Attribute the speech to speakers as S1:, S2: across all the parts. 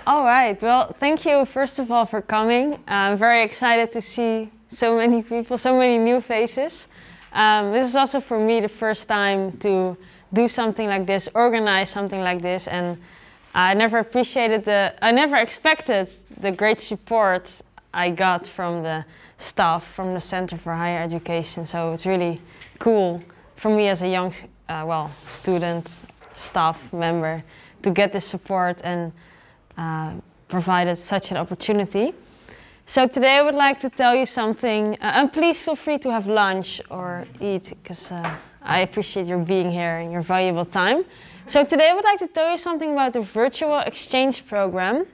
S1: All right, well, thank you first of all for coming. I'm very excited to see so many people, so many new faces. This is also for me the first time to do something like this, organize something like this, and I never expected the great support I got from the staff from the Center for Higher Education. So it's really cool for me as a young, student, staff member to get this support and provided such an opportunity. So today I would like to tell you something, and please feel free to have lunch or eat, because I appreciate your being here and your valuable time. So today I would like to tell you something about the virtual exchange program,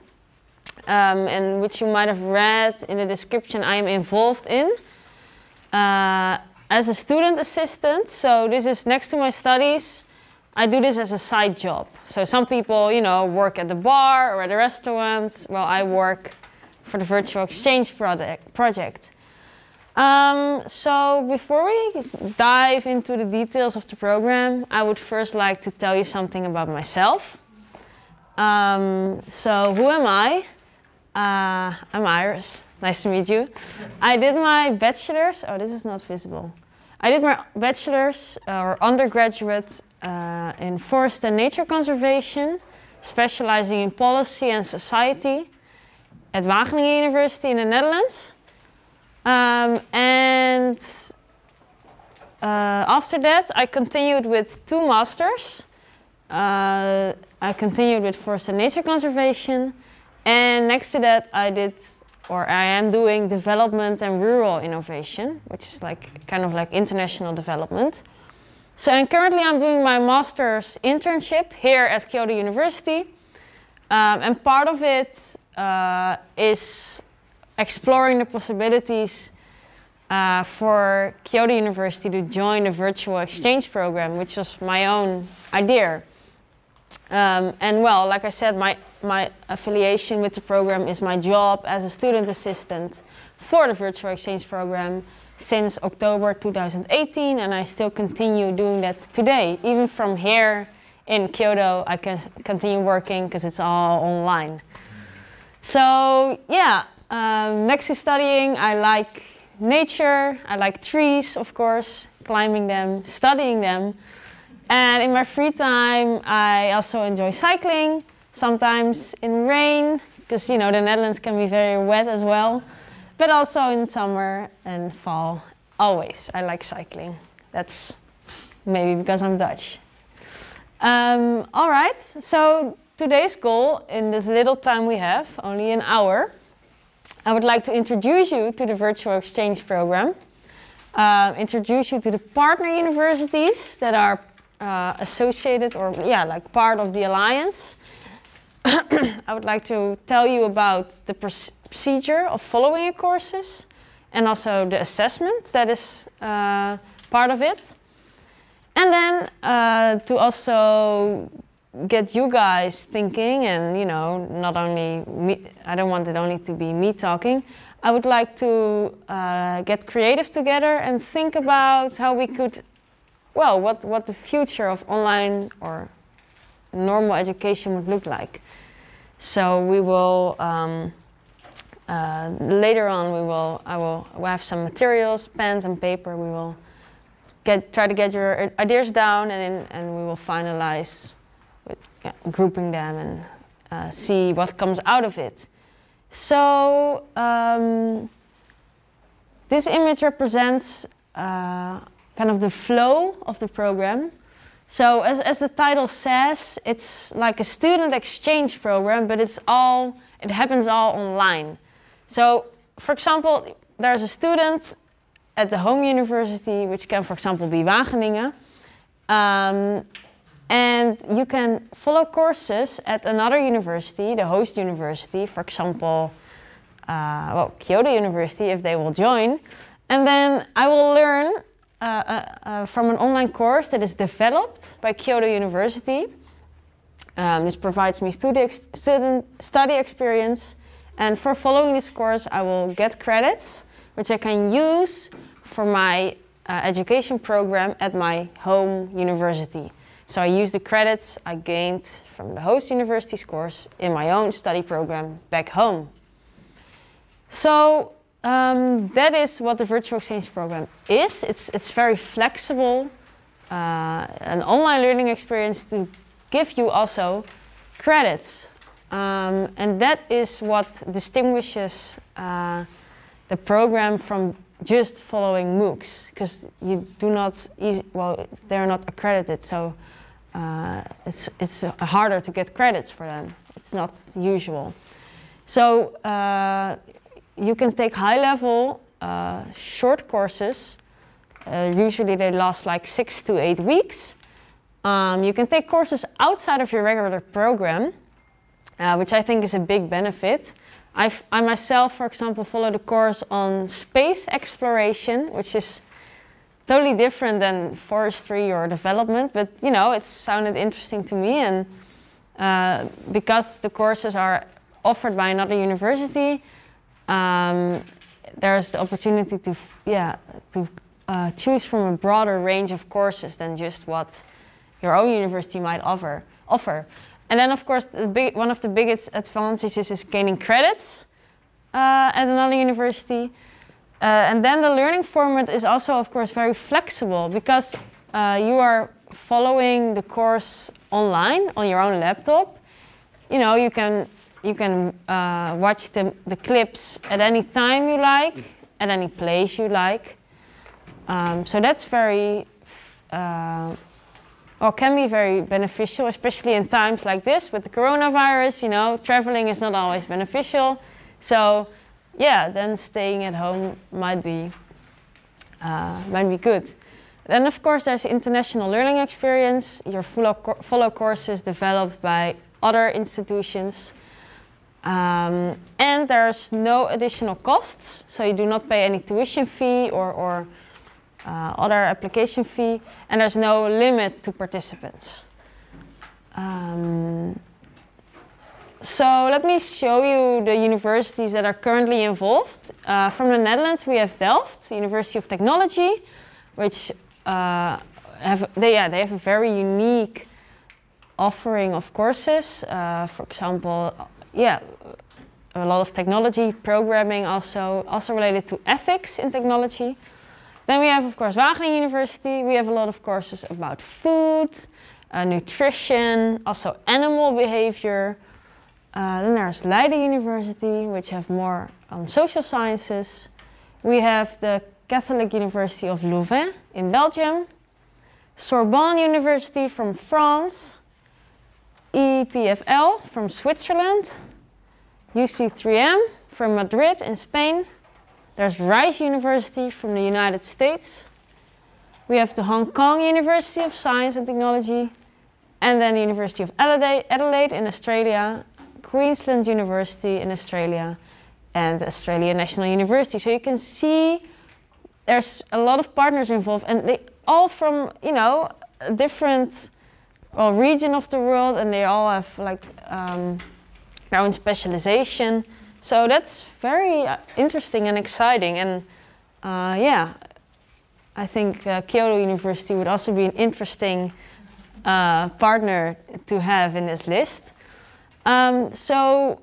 S1: and which you might have read in the description I am involved in as a student assistant. So this is next to my studies. I do this as a side job. So some people, work at the bar or at a restaurant. Well, I work for the virtual exchange project. So before we dive into the details of the program, I would first like to tell you something about myself. So who am I? I'm Iris. Nice to meet you. I did my bachelor's. Oh, this is not visible. I did my bachelor's or undergraduate in forest and nature conservation, specializing in policy and society at Wageningen University in the Netherlands. After that, I continued with 2 masters. I continued with forest and nature conservation, and next to that, I am doing development and rural innovation, which is kind of like international development. So, and currently I'm doing my master's internship here at Kyoto University, and part of it is exploring the possibilities for Kyoto University to join the virtual exchange program, which was my own idea. And well, like I said, my affiliation with the program is my job as a student assistant for the virtual exchange program since October 2018, and I still continue doing that today. Even from here in Kyoto, I can continue working because it's all online. So yeah, next to studying, I like nature, I like trees, of course, climbing them, studying them. And in my free time, I also enjoy cycling, sometimes in rain, because the Netherlands can be very wet as well, but also in summer and fall, always. I like cycling. That's maybe because I'm Dutch. All right, so today's goal, in this little time we have, only an hour, I would like to introduce you to the virtual exchange program, introduce you to the partner universities that are associated or part of the alliance. I would like to tell you about the procedure of following your courses and also the assessment that is part of it. And then to also get you guys thinking, and not only me, I don't want it only to be me talking. I would like to get creative together and think about how we could, what the future of online or normal education would look like. So we will later on we'll have some materials, pens and paper. We will try to get your ideas down, and we will finalize with grouping them and see what comes out of it. So this image represents kind of the flow of the program. So as the title says, it's like a student exchange program, but it happens all online. So for example, there's a student at the home university, which can for example be Wageningen, and you can follow courses at another university, the host university, for example, Kyoto University, if they will join. And then I will learn from an online course that is developed by Kyoto University. This provides me study experience, and for following this course I will get credits which I can use for my education program at my home university. So I use the credits I gained from the host university's course in my own study program back home. So that is what the virtual exchange program is. It's very flexible, an online learning experience to give you also credits. And that is what distinguishes the program from just following MOOCs, because you do not, they're not accredited, so it's harder to get credits for them. It's not usual. So you can take high-level, short courses. Usually they last like 6 to 8 weeks. You can take courses outside of your regular program, which I think is a big benefit. I myself, for example, followed a course on space exploration, which is totally different than forestry or development, but you know, it sounded interesting to me, and because the courses are offered by another university, there's the opportunity to choose from a broader range of courses than just what your own university might offer. And then, of course, one of the biggest advantages is gaining credits at another university. And then the learning format is also, of course, very flexible, because you are following the course online on your own laptop. You know, you can watch the clips at any time you like, at any place you like. So that's very can be very beneficial, especially in times like this with the coronavirus. You know, traveling is not always beneficial. So, yeah, then staying at home might be good. Then, of course, there's international learning experience. Your follow courses developed by other institutions. And there's no additional costs, so you do not pay any tuition fee or other application fee, and there's no limit to participants. So let me show you the universities that are currently involved. From the Netherlands, we have Delft, University of Technology, which have a very unique offering of courses. For example, a lot of technology, programming, also related to ethics in technology. Then we have, of course, Wageningen University. We have a lot of courses about food, nutrition, also animal behavior. Then there's Leiden University, which have more on social sciences. We have the Catholic University of Louvain in Belgium, Sorbonne University from France, EPFL from Switzerland, UC3M from Madrid in Spain. There's Rice University from the United States. We have the Hong Kong University of Science and Technology, and then the University of Adelaide in Australia, Queensland University in Australia, and the Australian National University. So you can see there's a lot of partners involved, and they all from, you know, a different region of the world, and they all have like their own specialization. So that's very interesting and exciting, and I think Kyoto University would also be an interesting partner to have in this list. So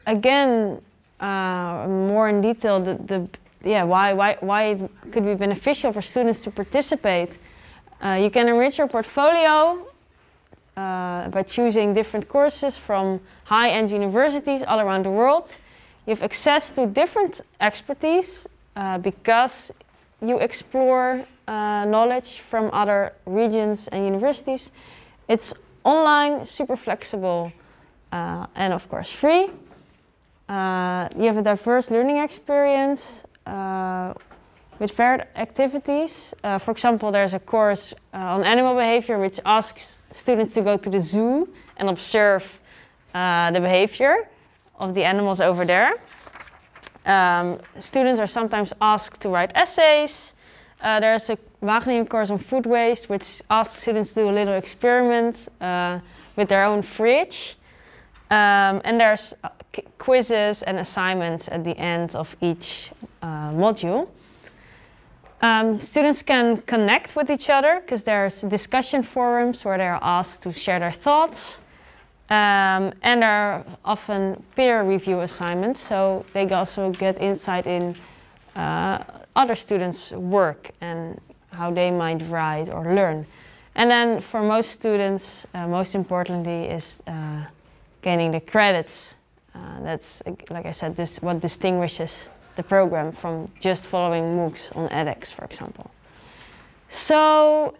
S1: again, more in detail, why it could be beneficial for students to participate. You can enrich your portfolio by choosing different courses from high-end universities all around the world. You have access to different expertise because you explore knowledge from other regions and universities. It's online, super flexible, and of course free. You have a diverse learning experience with varied activities. For example, there's a course on animal behavior which asks students to go to the zoo and observe the behavior of the animals over there. Students are sometimes asked to write essays. There's a Wageningen course on food waste which asks students to do a little experiment with their own fridge. And there's quizzes and assignments at the end of each module. Students can connect with each other because there's discussion forums where they're asked to share their thoughts. And there are often peer review assignments, so they also get insight in other students' work and how they might write or learn. And then for most students, most importantly is gaining the credits. That's, like I said, this what distinguishes the program from just following MOOCs on edX, for example. So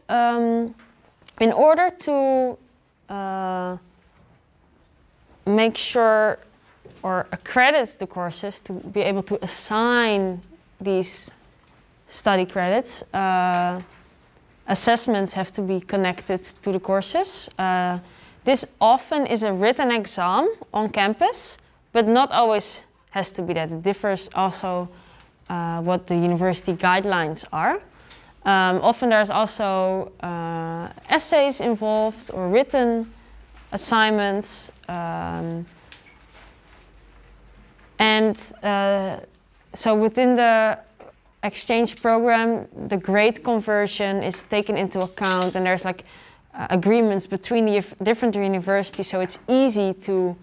S1: in order to make sure or accredit the courses, to be able to assign these study credits, assessments have to be connected to the courses. This often is a written exam on campus, but not always has to be that. It differs also what the university guidelines are. Often there's also essays involved or written assignments. So within the exchange program, the grade conversion is taken into account, and there's like agreements between the different universities, so it's easy to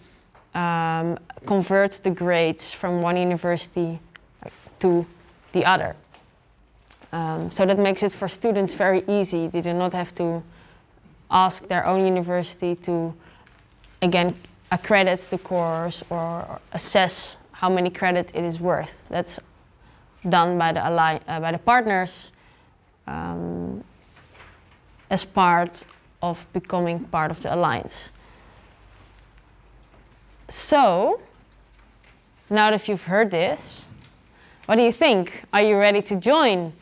S1: convert the grades from one university to the other. So that makes it for students very easy. They do not have to ask their own university to, again, accredit the course or assess how many credits it is worth. That's done by the partners as part of becoming part of the alliance. So, now that you've heard this, what do you think? Are you ready to join?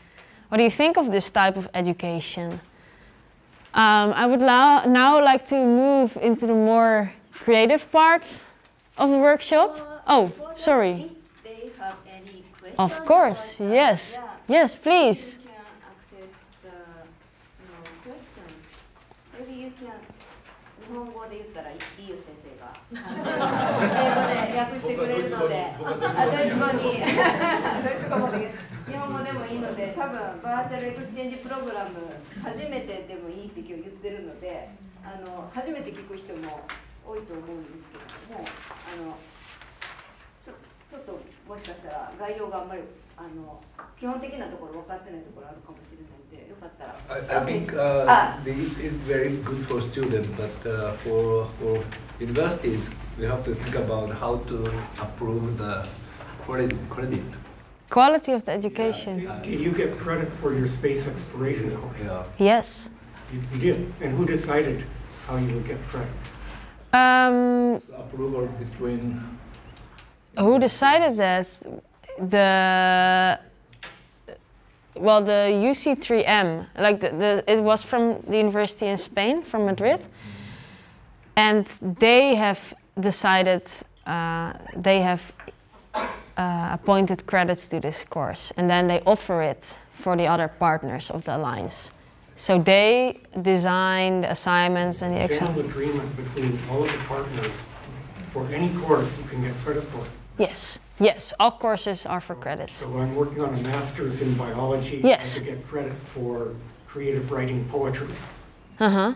S1: What do you think of this type of education? I would now like to move into the more creative part of the workshop. Oh, sorry.
S2: If they have any questions.
S1: Of course, yes.
S2: Yeah.
S1: Yes, please.
S2: You can accept the questions. Maybe you can. 日本語で言ったらいいよ先生が。英語で訳してくれるので。ドイツ語に。ドイツ語もできる。日本語でもいいので、多分バーチャルエクスチェンジプログラム初めてでもいいって今日言ってるので、初めて聞く人も多いと思うんですけれども、ちょっともしかしたら概要があんまり基本的なところ分かってないところあるかもしれないので、よかったら。
S3: I think it's very good for students, but for universities, we have to think about how to approve the credit.
S1: Quality of the education.
S4: Did you get credit for your space exploration course?
S3: Yeah.
S1: Yes.
S4: You did. And who decided how you would get credit?
S3: Approval between.
S1: Who decided that? The UC3M, like it was from the university in Spain, from Madrid, and they have decided, they have appointed credits to this course, and then they offer it for the other partners of the alliance. So they design the assignments and the exam.
S4: General agreement between all of the partners for any course you can get credit for.
S1: Yes, yes, all courses are for credits.
S4: So I'm working on a master's in biology.
S1: Yes.
S4: I could get credit for creative writing poetry.
S1: Uh-huh.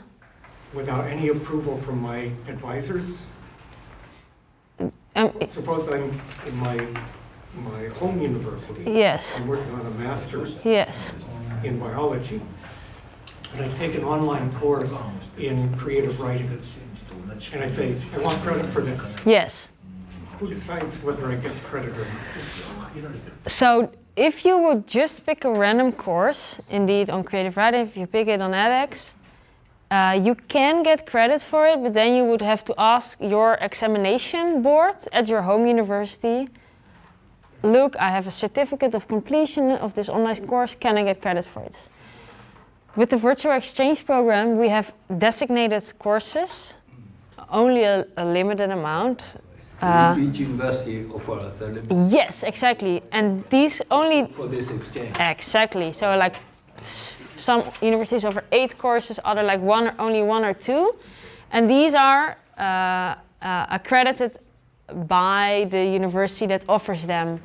S4: Without any approval from my advisors. Suppose I'm in my home university.
S1: Yes.
S4: I'm working on a master's
S1: Yes.
S4: in biology. And I take an online course in creative writing. And I say, I want credit for this.
S1: Yes.
S4: Who decides whether I get credit or not?
S1: So if you would just pick a random course, indeed on creative writing, if you pick it on edX, you can get credit for it, but then you would have to ask your examination board at your home university, look, I have a certificate of completion of this online course, can I get credit for it? With the virtual exchange program, we have designated courses, only a limited amount.
S3: Each university offers a limit.
S1: Yes, exactly. And these only...
S3: For this exchange.
S1: Exactly. So like some universities offer 8 courses, other like only 1 or 2. And these are accredited by the university that offers them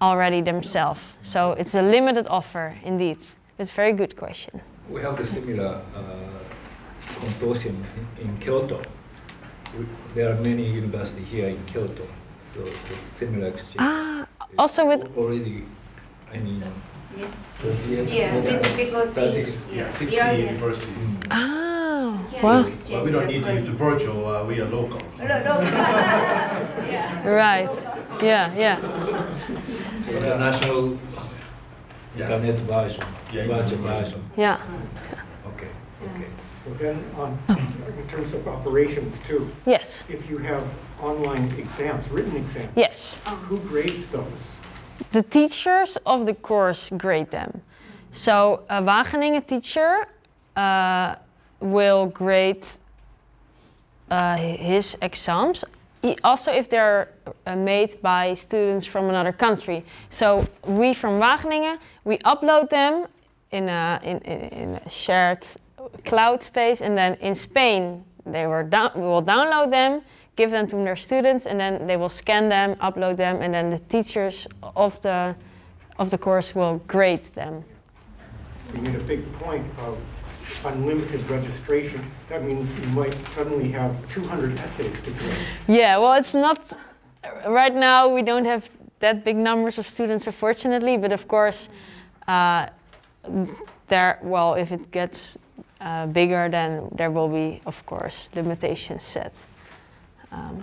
S1: already themselves. So it's a limited offer indeed. It's a very good question.
S3: We have the similar consortium in Kyoto. There are many universities here in Kyoto, so the similar exchange.
S1: Also with
S3: already, I mean,
S2: because
S5: 60 universities.
S1: Wow.
S5: Well, we don't need to use the virtual, we are local. So.
S1: Right. Yeah.
S3: The national internet version, virtual version.
S1: Yeah.
S3: Okay.
S4: So then, in terms of operations too,
S1: Yes.
S4: if you have online exams, written exams,
S1: Yes.
S4: who grades those?
S1: The teachers of the course grade them. So a Wageningen teacher will grade his exams, also if they're made by students from another country. So we from Wageningen, we upload them in a shared cloud space, and then in Spain we will download them, give them to their students, and then they will scan them, upload them, and then the teachers of the course will grade them.
S4: So you made a big point of unlimited registration. That means you might suddenly have 200 essays to grade.
S1: Yeah, well, it's not, right now we don't have that big numbers of students, unfortunately, but of course, if it gets bigger, then there will be, of course, limitations set.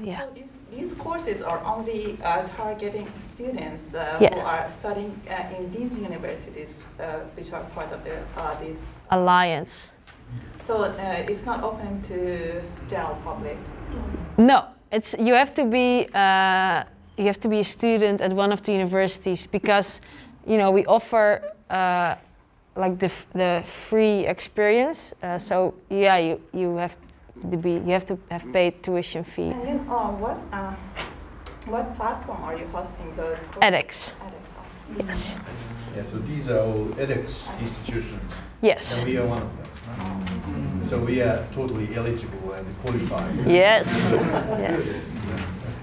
S1: Yeah.
S6: So these courses are only targeting students
S1: Yes.
S6: who are studying in these universities, which are part of this
S1: Alliance.
S6: So it's not open to general public.
S1: No, you have to be a student at one of the universities, because we offer like the free experience. So yeah, you have to have paid tuition fee.
S6: And then what platform are you hosting those courses?
S1: edX.
S6: edX.
S1: Yes.
S5: Yeah, so these are all edX institutions.
S1: Yes.
S5: And we are one of them. Right? So we are totally eligible and qualified.
S1: Yes. Yes.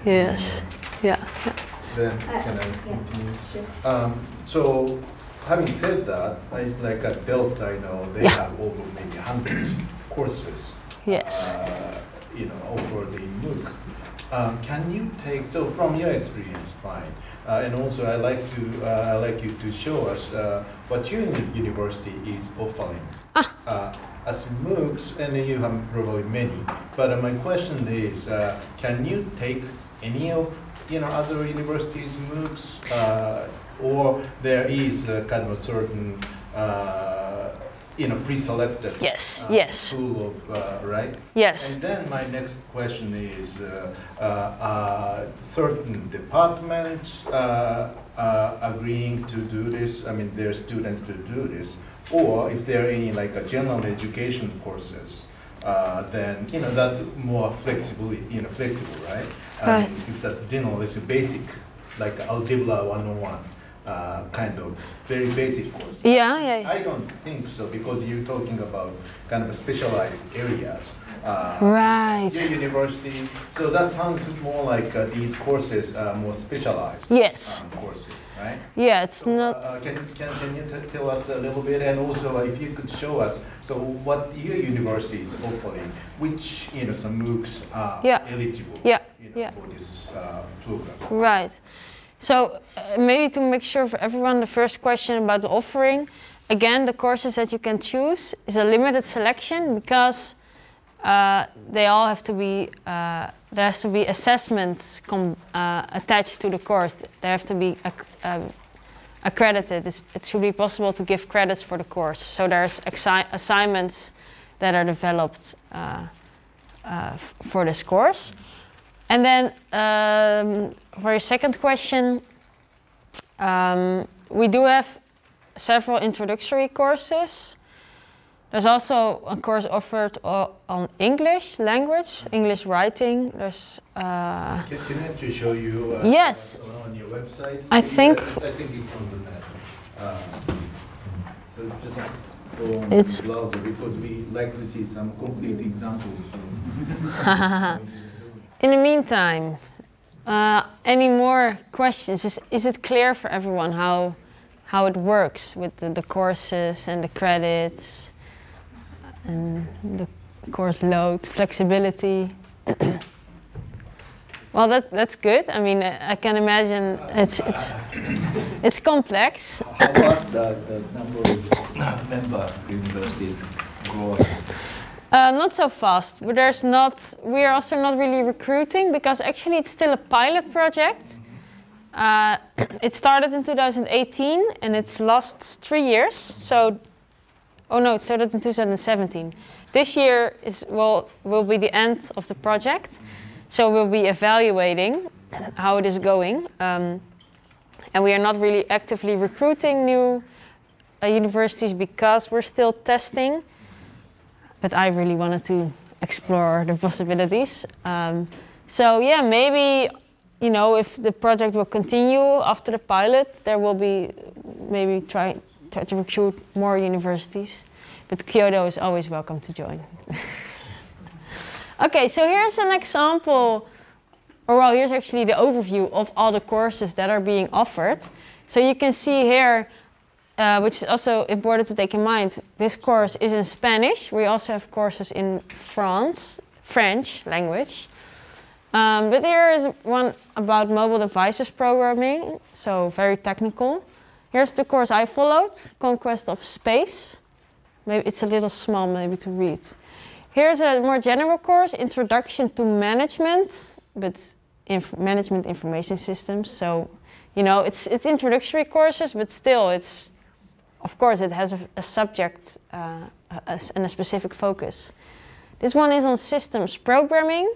S1: Yes. Yeah.
S5: Then can I continue? So having said that, like at Delta, I know they have over maybe hundreds courses.
S1: Yes.
S5: Over the MOOC. Can you take, so from your experience, fine, and also I like you to show us what your university is offering as MOOCs, and you have probably many. But my question is, can you take any of other universities' MOOCs, or there is kind of a certain pre-selected pool of, right?
S1: Yes.
S5: And then my next question is, certain departments agreeing to do this, I mean, their students to do this, or if there are any like a general education courses, then, that more flexible, right?
S1: Right.
S5: If that general is a basic, like Algebra 101. Kind of very basic course.
S1: Yeah.
S5: I don't think so, because you're talking about kind of specialized areas.
S1: Right.
S5: Your university, so that sounds more like these courses are more specialized.
S1: Yes.
S5: Courses, right?
S1: Yeah, it's
S5: so,
S1: not.
S5: Can you tell us a little bit, and also if you could show us, so what your university is offering, which some MOOCs are eligible for this program.
S1: Right. So maybe to make sure for everyone, the first question about the offering, again, the courses that you can choose is a limited selection, because they all have to be, there has to be assessments attached to the course. They have to be accredited. It should be possible to give credits for the course. So there's assignments that are developed for this course. And then for your second question, we do have several introductory courses. There's also a course offered on English language, English writing. There's.
S5: Can I actually show you?
S1: Yes.
S5: On your website.
S1: I think
S5: it's on the net. So just go on
S1: it's
S5: the browser, because we like to see some complete examples.
S1: In the meantime, Any more questions? Is it clear for everyone how it works with the courses and the credits and the course load, flexibility? Well, that's good. I mean, I can imagine it's complex.
S3: How was the number of member universities growing?
S1: Not so fast, but we are also not really recruiting because actually it's still a pilot project. It started in 2018 and it's last 3 years. So, oh no, it started in 2017. This year will be the end of the project. So we'll be evaluating how it is going. And we are not really actively recruiting new universities because we're still testing. But I really wanted to explore the possibilities. So yeah, maybe, you know, if the project will continue after the pilot, there will be maybe try to recruit more universities. But Kyoto is always welcome to join. Okay, so here's an example, or well, here's actually the overview of all the courses that are being offered. So you can see here, which is also important to take in mind, this course is in Spanish. We also have courses in French language. But here is one about mobile devices programming, so very technical. Here's the course I followed, Conquest of Space. Maybe it's a little small maybe to read. Here's a more general course, Introduction to Management, but Management Information Systems. So, you know, it's introductory courses, but still it's, of course, it has a subject and a specific focus. This one is on systems programming.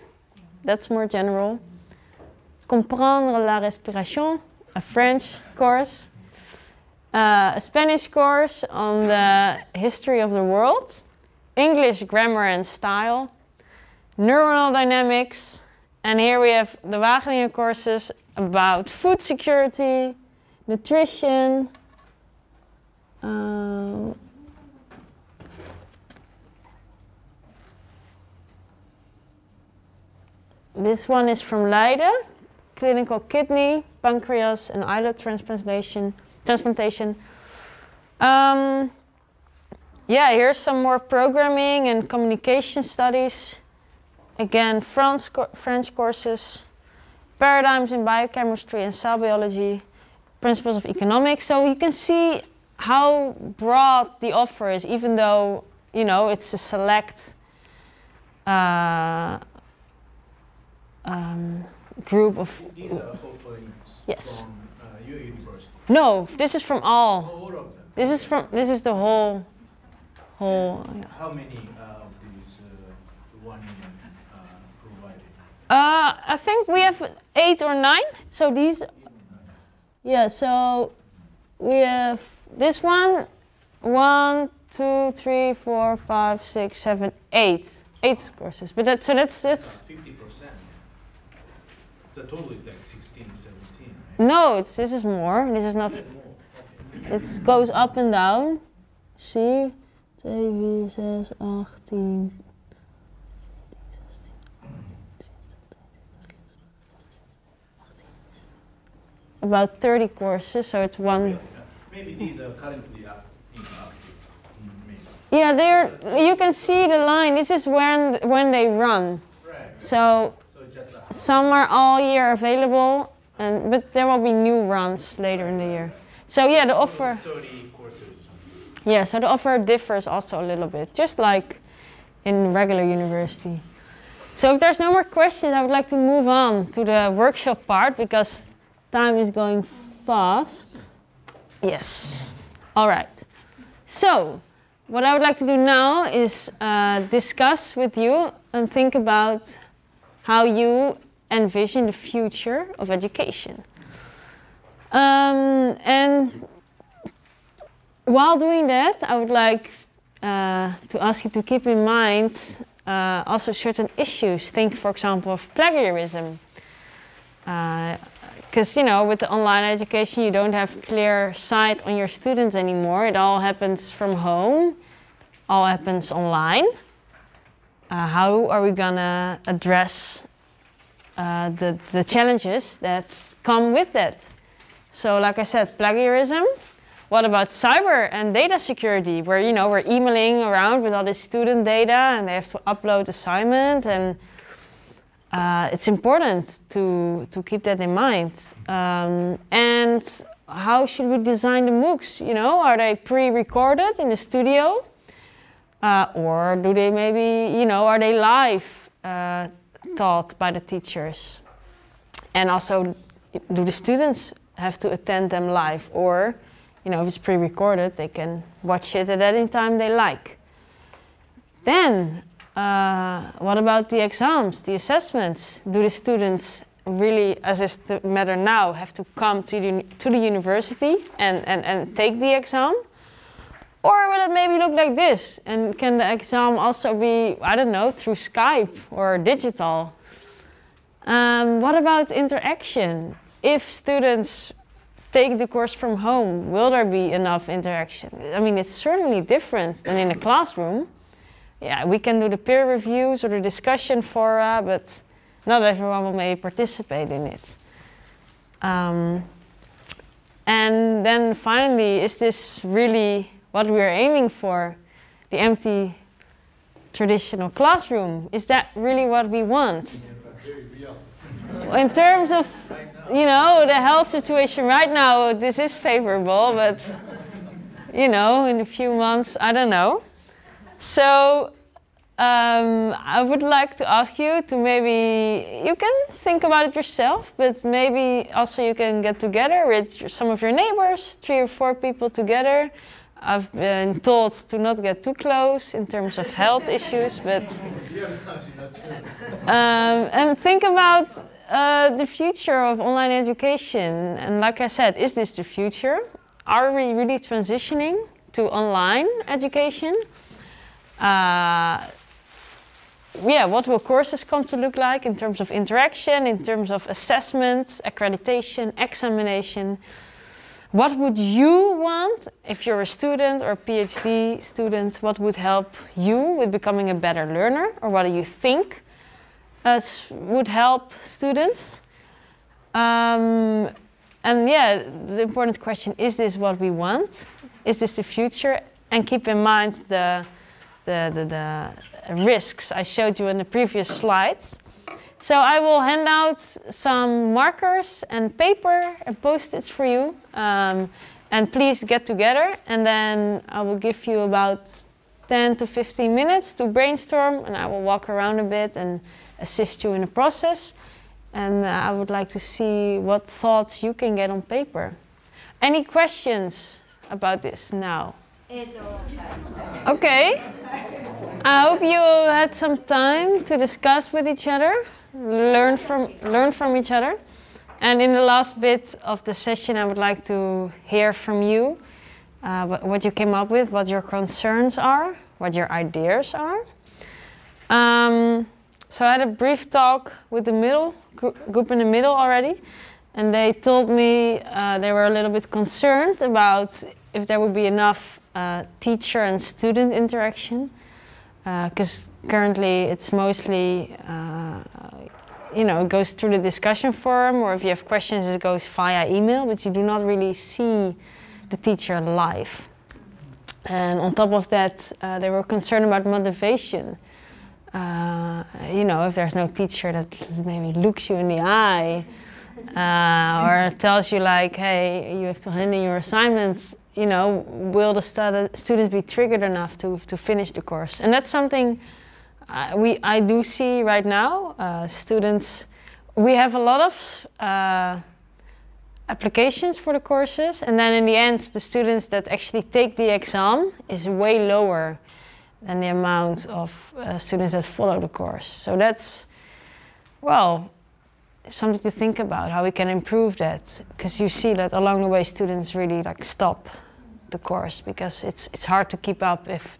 S1: That's more general. Comprendre la respiration, a French course. A Spanish course on the history of the world. English grammar and style. Neuronal dynamics. And here we have the Wageningen courses about food security, nutrition. This one is from Leiden, clinical kidney, pancreas, and islet transplantation. Yeah, here's some more programming and communication studies. Again, French courses, paradigms in biochemistry and cell biology, principles of economics. So you can see how broad the offer is, even though, you know, it's a select group of...
S5: These are offerings
S1: yes.
S5: from your university?
S1: No, this is from all.
S5: All of them?
S1: This is the whole yeah.
S5: How many of these Wageningen provided?
S1: I think we have 8 or 9. So these, yeah. So we have this one, 1, 2, 3, 4, 5, 6, 7, 8. 8 courses. But that's
S5: 50%. The total is like 16, 17, right?
S1: No, this is more. This is not.
S5: Okay.
S1: It goes up and down. See, 2, 4, 6, 18. About 30 courses, so it's one.
S5: Maybe these are currently active.
S1: Yeah, you can see the line. This is when they run.
S5: Right.
S1: So some are all year available, but there will be new runs later in the year. So yeah, the offer.
S5: 30 courses.
S1: Yeah, so the offer differs also a little bit, just like in regular university. So if there's no more questions, I would like to move on to the workshop part because time is going fast. Yes. All right. So what I would like to do now is discuss with you and think about how you envision the future of education. And while doing that, I would like to ask you to keep in mind also certain issues. Think, for example, of plagiarism. Because, you know, with the online education, you don't have clear sight on your students anymore. It all happens from home, all happens online. How are we gonna address the challenges that come with that. So like I said, plagiarism. What about cyber and data security, where we're emailing around with all this student data and they have to upload assignment, and it's important to keep that in mind. And how should we design the MOOCs? Are they pre-recorded in the studio, or do they maybe are they live taught by the teachers? And also, do the students have to attend them live, or if it's pre-recorded, they can watch it at any time they like. Then, what about the exams, the assessments? Do the students really, as is the matter now, have to come to the university and take the exam? Or will it maybe look like this? And can the exam also be, I don't know, through Skype or digital? What about interaction? If students take the course from home, will there be enough interaction? I mean, it's certainly different than in a classroom. Yeah, we can do the peer reviews or the discussion fora, but not everyone will maybe participate in it. And then finally, is this really what we're aiming for? The empty traditional classroom? Is that really what we want? In terms of the health situation right now, this is favorable, but in a few months, I don't know. So I would like to ask you to maybe, you can think about it yourself, but maybe also you can get together with some of your neighbors, 3 or 4 people together. I've been told to not get too close in terms of health issues, but and think about the future of online education. And like I said, is this the future? Are we really transitioning to online education? What will courses come to look like in terms of interaction, in terms of assessments, accreditation, examination? What would you want if you're a student or a PhD student? What would help you with becoming a better learner? Or what do you think would help students? And the important question, is this what we want? Is this the future? And keep in mind the risks I showed you in the previous slides. So I will hand out some markers and paper and post-its for you. And please get together, and then I will give you about 10 to 15 minutes to brainstorm, and I will walk around a bit and assist you in the process. And I would like to see what thoughts you can get on paper. Any questions about this now? Okay. I hope you had some time to discuss with each other, learn from each other. And in the last bit of the session, I would like to hear from you what you came up with, what your concerns are, what your ideas are. So I had a brief talk with the group in the middle already, and they told me they were a little bit concerned about if there would be enough teacher and student interaction, because currently it's mostly it goes through the discussion forum, or if you have questions it goes via email, but you do not really see the teacher live. And on top of that, they were concerned about motivation. If there's no teacher that maybe looks you in the eye or tells you like, hey, you have to hand in your assignment, will the students be triggered enough to finish the course? And that's something I do see right now. Students, we have a lot of applications for the courses, and then in the end, the students that actually take the exam is way lower than the amount of students that follow the course. So that's, well, something to think about, how we can improve that. Because you see that along the way students really like stop the course, because it's hard to keep up if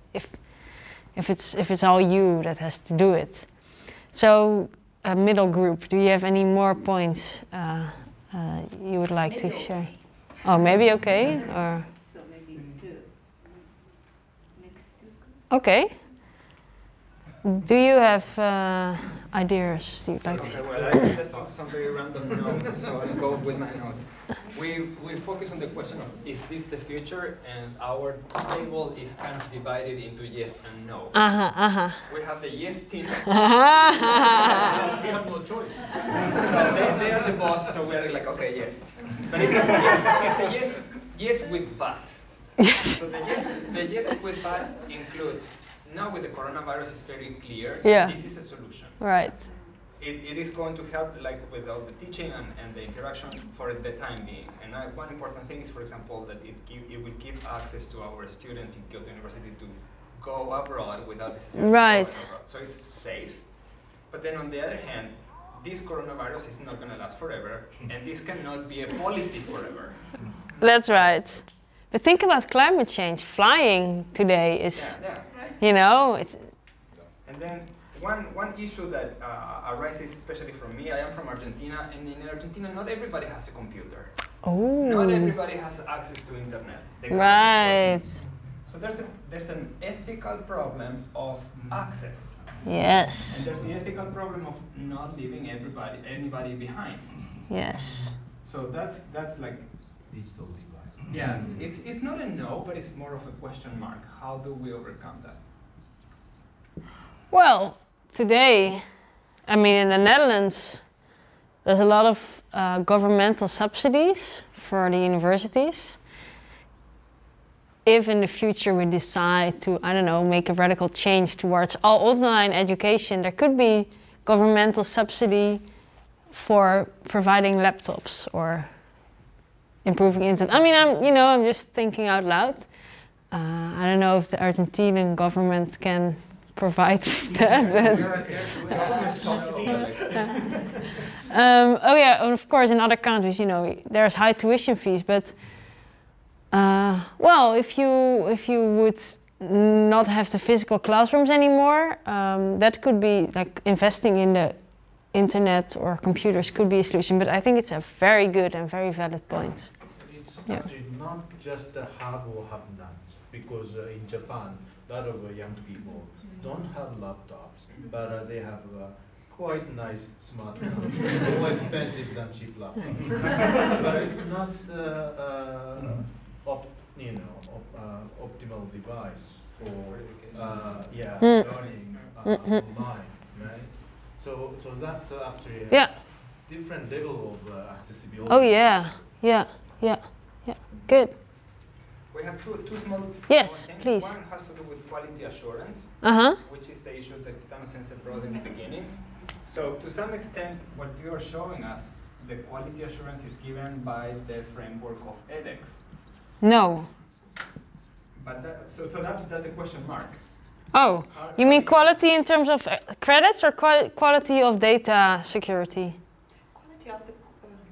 S1: it's all you that has to do it. So a middle group, do you have any more points you would like to share? Oh, maybe okay, or?
S2: So maybe 2. Next 2.
S1: Okay. Do you have ideas you'd like
S7: Okay,
S1: to?
S7: well, I just took some very random notes, so I'll go with my notes. We focus on the question of, is this the future? And our table is kind of divided into yes and no. We have the yes team. We have no choice. So they are the boss, so we're like, okay, yes. But it's a yes with but.
S1: Yes.
S7: So the yes with but includes, now with the coronavirus it's very clear,
S1: Yeah.
S7: this is a solution.
S1: Right.
S7: It is going to help, like, with all the teaching and the interaction for the time being. And one important thing is, for example, that it will give access to our students in Kyoto University to go abroad without necessarily
S1: Right.
S7: going abroad. So it's safe. But then on the other hand, this coronavirus is not going to last forever, and this cannot be a policy forever.
S1: That's right. But think about climate change. Flying today is, you know, it's.
S7: And then one issue that arises, especially from me, I am from Argentina, and in Argentina, not everybody has a computer.
S1: Oh.
S7: Not everybody has access to internet. They can't
S1: Right.
S7: So there's an ethical problem of access.
S1: Yes.
S7: And there's the ethical problem of not leaving anybody behind.
S1: Yes.
S7: So that's like, yeah, it's not a no, but it's more of a question mark. How do we overcome that?
S1: Well, today, I mean, in the Netherlands, there's a lot of governmental subsidies for the universities. If in the future we decide to, I don't know, make a radical change towards all online education, there could be governmental subsidy for providing laptops or improving internet. I mean, I'm just thinking out loud. I don't know if the Argentinian government can provide that. Oh yeah, and of course in other countries, there's high tuition fees, but well, if you would not have the physical classrooms anymore, that could be like investing in the internet or computers could be a solution. But I think it's a very good and very valid point.
S5: It's actually not just the have or have not, because in Japan, a lot of young people don't have laptops, but they have quite nice smartphones, more expensive than cheap laptops. But it's not optimal device for learning online, right? So that's actually a different level of accessibility.
S1: Oh yeah. Good.
S7: We have two small
S1: Yes,
S7: things.
S1: please.
S7: One has to do with quality assurance, which is the issue that Kitano-sensei brought in the beginning. So to some extent, what you are showing us, the quality assurance is given by the framework of edX.
S1: No.
S7: But that's a question mark.
S1: Oh, you mean quality in terms of credits or quality of data security?
S6: Quality of the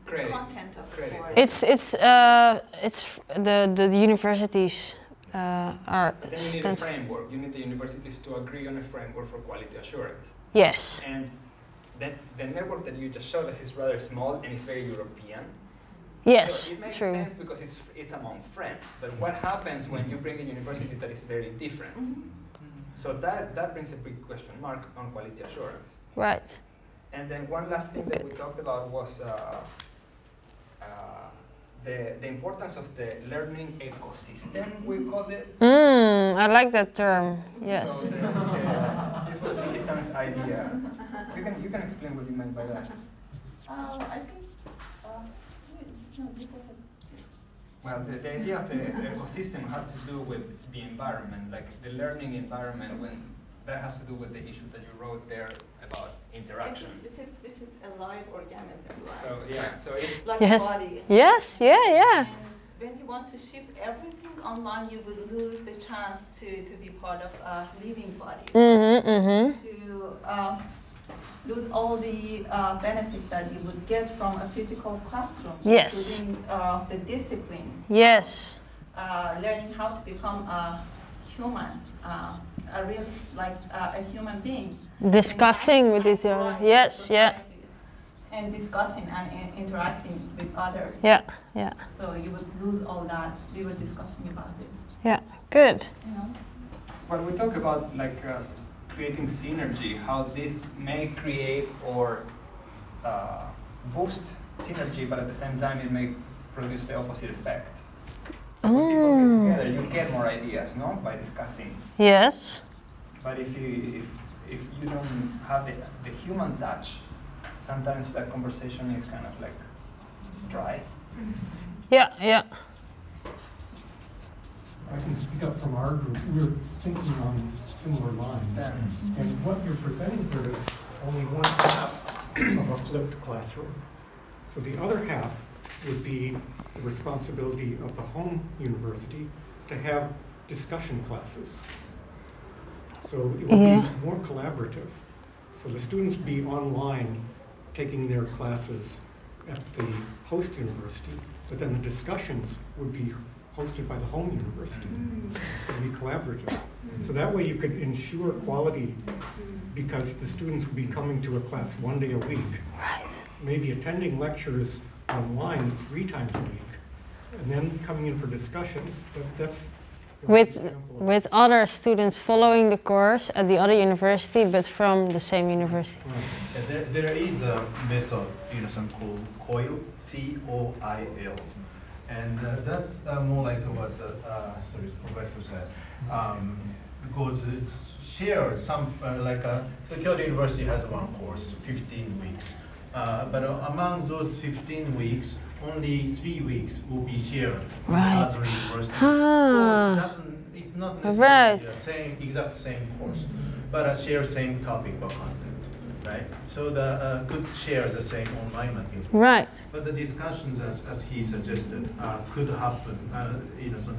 S7: Credits.
S6: content of the
S7: Credits.
S6: course.
S1: It's the universities are.
S7: But then you need a framework. You need the universities to agree on a framework for quality assurance.
S1: Yes.
S7: And the network that you just showed us is rather small and it's very European.
S1: Yes,
S7: so it makes
S1: true.
S7: sense because it's among friends. But what happens when you bring a university that is very different? So that brings a big question mark on quality assurance.
S1: Right.
S7: And then one last thing that we talked about was the importance of the learning ecosystem, we called it.
S1: I like that term. Yes.
S7: So this was Miki-san's idea. You can explain what you meant by that.
S6: I think.
S7: Well, the idea of the ecosystem had to do with the environment, like the learning environment, when that has to do with the issue that you wrote there about interaction.
S6: Which is a live organism, right?
S7: So yeah, so it,
S6: like
S1: Yes.
S6: a body.
S1: Yes. Yeah.
S6: And when you want to shift everything online, you will lose the chance to be part of a living body. To lose all the benefits that you would get from a physical classroom,
S1: Yes.
S6: including the discipline.
S1: Yes.
S6: Learning how to become a human, a real, a human being.
S1: Discussing with each other. Yes. Yeah.
S6: And discussing and interacting with others.
S1: Yeah.
S6: So you would lose all that. We were discussing about it.
S1: Yeah. Good.
S6: You know?
S7: when we talk about like creating synergy, how this may create or boost synergy, but at the same time it may produce the opposite effect. When people get together, you get more ideas, no? By discussing.
S1: Yes.
S7: But if you don't have the human touch, sometimes that conversation is kind of like dry.
S1: Yeah, yeah.
S4: I can speak up from our group. We're thinking on similar lines.
S7: Yeah.
S4: And what you're presenting here is only one half of a flipped classroom. So the other half would be the responsibility of the home university to have discussion classes. So it would be more collaborative. So the students would be online taking their classes at the host university, but then the discussions would be hosted by the home university. It would be collaborative. So that way you could ensure quality because the students would be coming to a class 1 day a week.
S1: Right.
S4: Maybe attending lectures online 3 times a week, and then coming in for discussions. That's
S1: with other students following the course at the other university, but from the same university.
S4: Right.
S5: There is a method, called COIL, C-O-I-L, and that's more like what the professor said, because it's shared some so Kyoto University has one course, 15 weeks, but among those 15 weeks, only 3 weeks will be shared with other universities. It's not necessarily the exact same course, but share same topic or content, right? So the could share the same online material.
S1: Right.
S5: But the discussions, as he suggested, could happen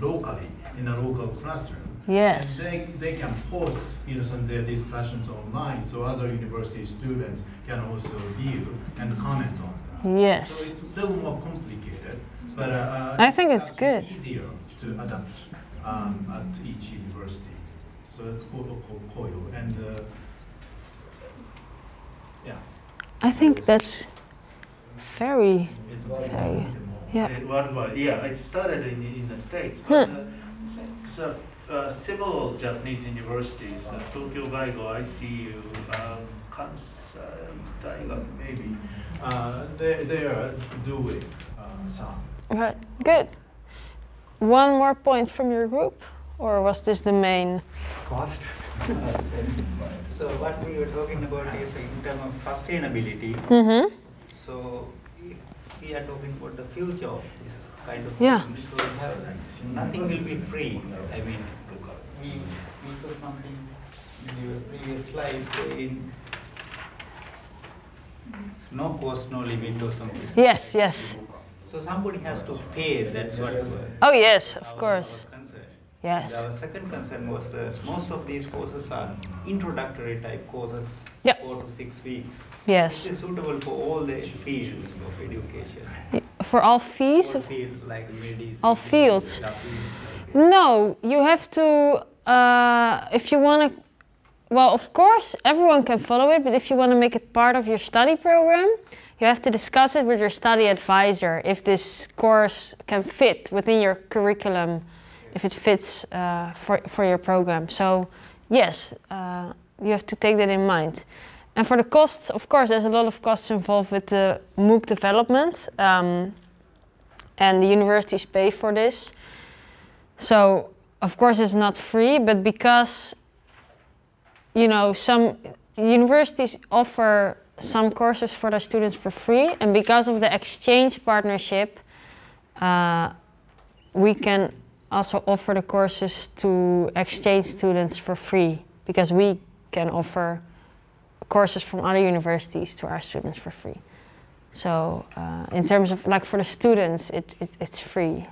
S5: locally in a local classroom.
S1: Yes.
S5: And they can post their discussions online, so other university students can also view and comment on that.
S1: Yes.
S5: So it's a little more complicated, but
S1: I think it's good.
S5: Easier to adapt at each university. So it's called COIL, and yeah.
S1: I think that's very,
S5: worldwide. Yeah, it started in the States. But, so several Japanese universities, Tokyo Gaigo, ICU, Kansai Daigaku, maybe, they are doing some.
S1: Right, good. One more point from your group, or was this the main?
S4: Cost?
S8: So what we were talking about is in terms of sustainability.
S1: Mm-hmm.
S8: So if we are talking about the future of this kind of
S1: Yeah.
S8: thing, so we have, nothing will be free. I mean, we saw something in your previous slides saying no cost, no limit or something.
S1: Yes, yes.
S8: So somebody has to pay, that's what
S1: Oh yes, of course.
S8: concern.
S1: Yes.
S8: Our second concern was that most of these courses are introductory type courses,
S1: Yep.
S8: 4 to 6 weeks.
S1: Yes.
S8: It is suitable for all the fields of education.
S1: For all fees?
S8: All fields like medicine.
S1: All fields?
S8: Like that.
S1: No, you have to, if you want to, well, of course, everyone can follow it, but if you want to make it part of your study program, you have to discuss it with your study advisor if this course can fit within your curriculum, if it fits for your program. So, yes, you have to take that in mind. And for the costs, of course, there's a lot of costs involved with the MOOC development, and the universities pay for this. So, of course, it's not free, but because, you know, some universities offer some courses for their students for free, and because of the exchange partnership, we can also offer the courses to exchange students for free, because we can offer courses from other universities to our students for free. So in terms of, like, for the students, it's free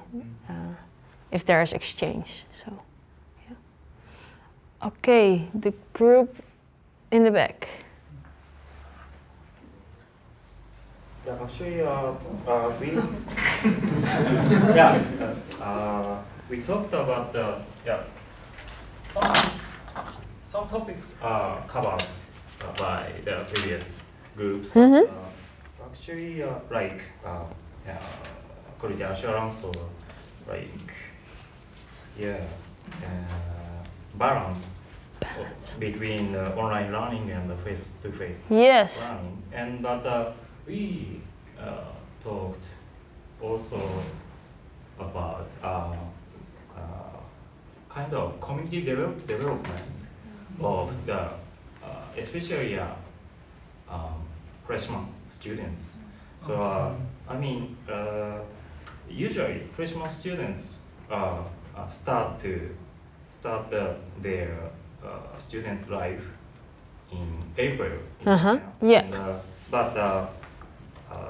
S1: if there is exchange. So, yeah. Okay, the group in the back.
S9: Yeah, actually, we talked about the some topics are covered by the previous groups. Actually, like quality assurance or like balance between online learning and the face-to-face
S1: Yes.
S9: learning. And but we talked also about kind of community development of the especially freshman students. So I mean, usually freshman students start their student life in April. In Japan.
S1: Yeah.
S9: And, but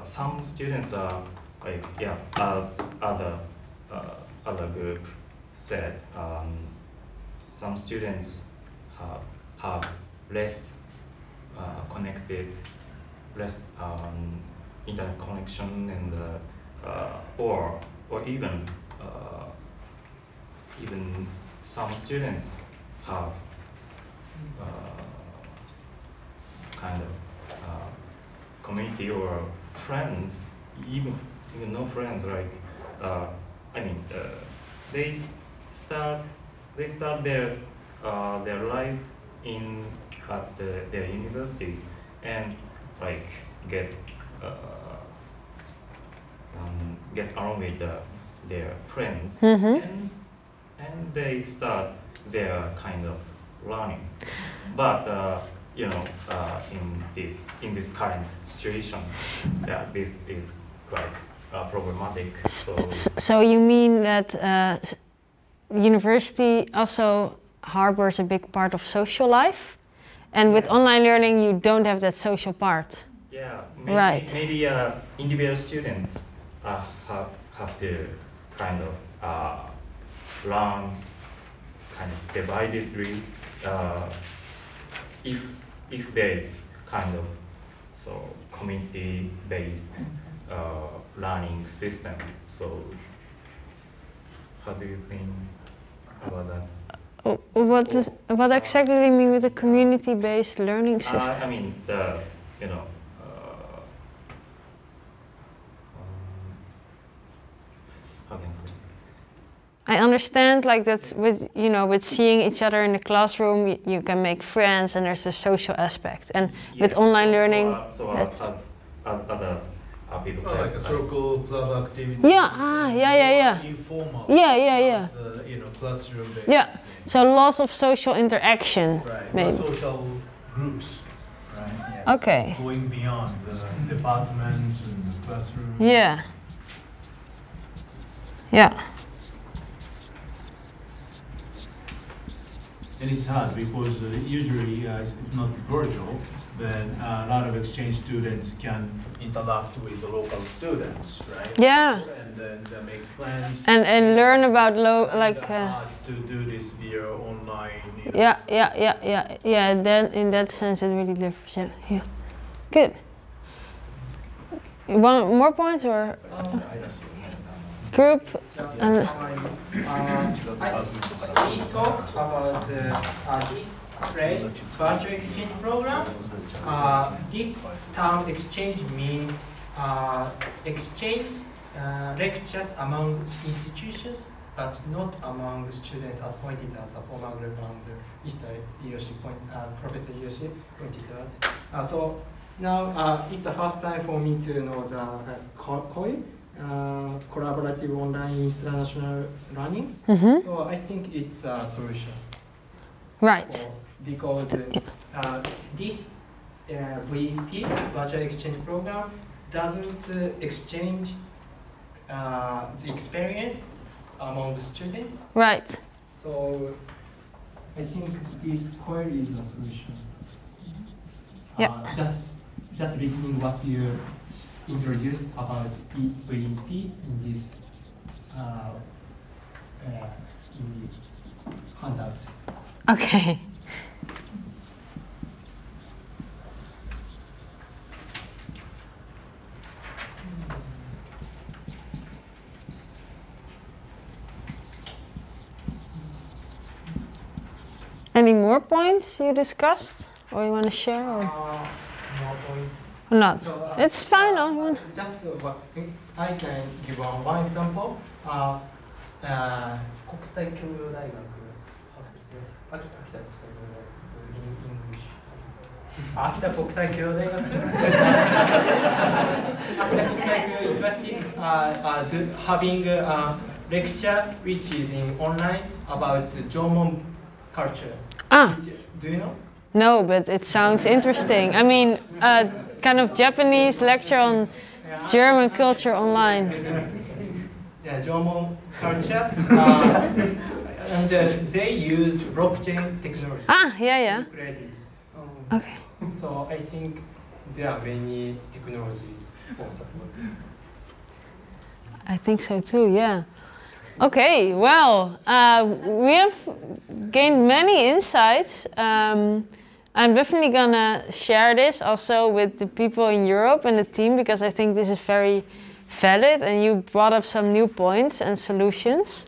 S9: some students are like, yeah, as other group said, some students have less connected, less internet connection, and or even some students have kind of community or friends, even no friends. Like I mean, they start their life at their university and like get along with their friends, and they start their kind of learning. But in this current situation, yeah, this is quite problematic.
S1: So you mean that university also harbors a big part of social life, and with online learning you don't have that social part.
S9: Yeah,
S1: maybe
S9: individual students have to kind of learn kind of dividedly if there is kind of community-based learning system. So how do you think about that?
S1: What exactly do you mean with a community-based learning system?
S9: I mean how can I say?
S1: I understand, like that with seeing each other in the classroom, you can make friends, and there's the social aspect. And with online learning,
S9: other people say
S5: like a circle club activity.
S1: Yeah,
S5: Informal.
S1: Yeah.
S5: Classroom.
S1: Yeah. So lots of social interaction.
S5: Right.
S1: Maybe.
S5: Social groups. Right. Yeah.
S1: Okay.
S5: Going beyond the departments and the classroom.
S1: Yeah. Yeah.
S5: And it's hard because usually it's not virtual, then a lot of exchange students can interact with the local students, right?
S1: Yeah.
S5: And then they make plans.
S1: And learn about
S5: hard to do this via online.
S1: Yeah. Then in that sense it really differs. Yeah. Good. One more point or group?
S10: We talked about this phrase, virtual exchange program. This term exchange means exchange lectures among institutions, but not among students, as pointed at the former group and Mr. Professor Yoshi pointed out. So now it's the first time for me to know the COI. Collaborative online international learning. So I think it's a solution.
S1: Right.
S10: So, because this VEP, virtual exchange program, doesn't exchange the experience among the students.
S1: Right.
S10: So I think this COIL is a solution.
S1: Yeah.
S10: Just listening what you introduced about VEP in this handout.
S1: Okay. Any more points you discussed, or you want to share, or
S10: More points.
S1: not?
S10: So,
S1: It's fine.
S10: Just I can give one example. 国際教養大学、秋田国際教養大学秋田国際教養大学秋田国際教養 University having a lecture which is in online about Jomon culture. Do you know?
S1: No, but it sounds interesting. I mean, kind of Japanese lecture on German culture online.
S10: Yeah, Jomon culture. And they use blockchain technology.
S1: Yeah. Okay.
S10: So I think there are many technologies for support.
S1: I think so too, yeah. Okay, well, we have gained many insights. I'm definitely gonna share this also with the people in Europe and the team, because I think this is very valid and you brought up some new points and solutions.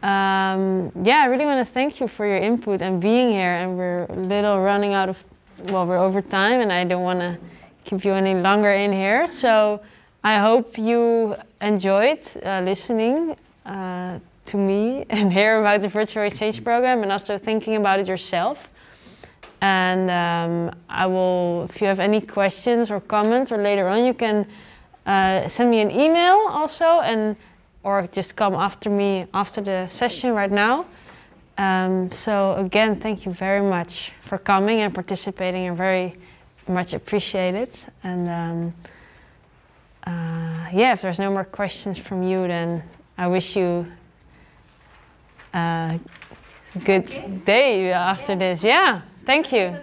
S1: Yeah, I really want to thank you for your input and being here, and we're a little running out of, well, we're over time and I don't want to keep you any longer in here. So I hope you enjoyed listening to me and hear about the Virtual Exchange Program and also thinking about it yourself. And I will, if you have any questions or comments, or later on you can send me an email also, or just come after me after the session right now. So again, thank you very much for coming and participating. I very much appreciate it. And yeah, if there's no more questions from you, then I wish you a good day after this. Yeah, thank you.